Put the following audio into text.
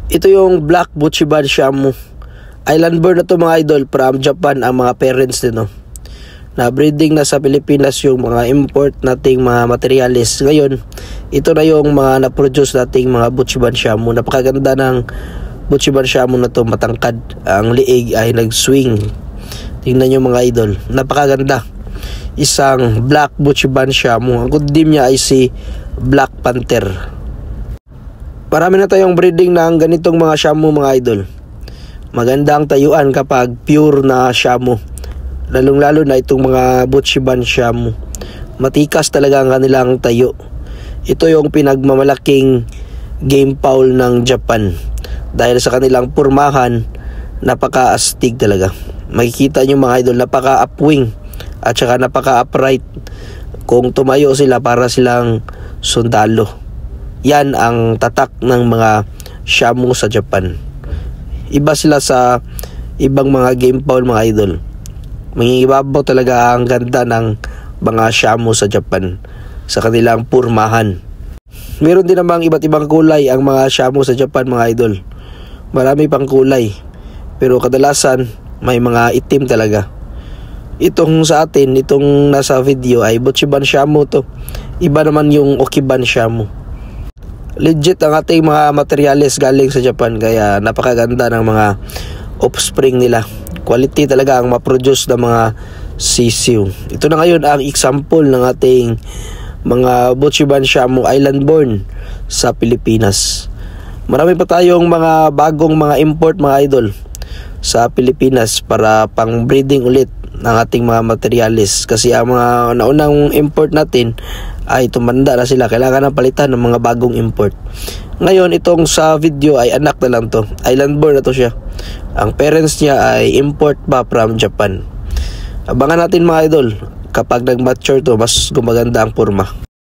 Ito yung Black Buchiban Shamu. Island born na to mga idol, from Japan ang mga parents nito. Na breeding na sa Pilipinas yung mga import nating mga materialis. Ngayon, ito na yung mga na-produce nating mga Buchiban Shamu. Napakaganda ng Buchiban Shamu na to, matangkad. Ang liig ay nag-swing. Tingnan nyo mga idol, napakaganda. Isang Black Buchiban Shamu. Ang good name niya ay si Black Panther. Marami na tayong breeding ng ganitong mga Shamu mga idol. Maganda ang tayuan kapag pure na Shamu. Lalong-lalo na itong mga Buchiban Shamu. Matikas talaga ang kanilang tayo. Ito yung pinagmamalaking game fowl ng Japan. Dahil sa kanilang purmahan, napaka-astig talaga. Makikita nyo mga idol, napaka-upwing at saka napaka-upright. Kung tumayo sila, para silang sundalo. Yan ang tatak ng mga Shamu sa Japan. Iba sila sa ibang mga game fowl mga idol. Mangingibabaw talaga ang ganda ng mga Shamu sa Japan sa kanilang purmahan. Meron din namang iba't ibang kulay ang mga Shamu sa Japan mga idol. Marami pang kulay, pero kadalasan may mga itim talaga. Itong sa atin, itong nasa video ay Buchiban Shamu to. Iba naman yung Okiban Shamu. Legit ang ating mga materials galing sa Japan, kaya napakaganda ng mga offspring nila. Quality talaga ang ma-produce ng mga sisiw. Ito na ngayon ang example ng ating mga Buchiban Shamu island born sa Pilipinas. Marami pa tayong mga bagong mga import mga idol sa Pilipinas para pang breeding ulit ng ating mga materialis. Kasi ang mga naunang import natin ay tumanda na sila. Kailangan na palitan ng mga bagong import. Ngayon, itong sa video ay anak na lang to. Island born na to siya. Ang parents niya ay import pa from Japan. Abangan natin mga idol. Kapag nag-mature to, mas gumaganda ang purma.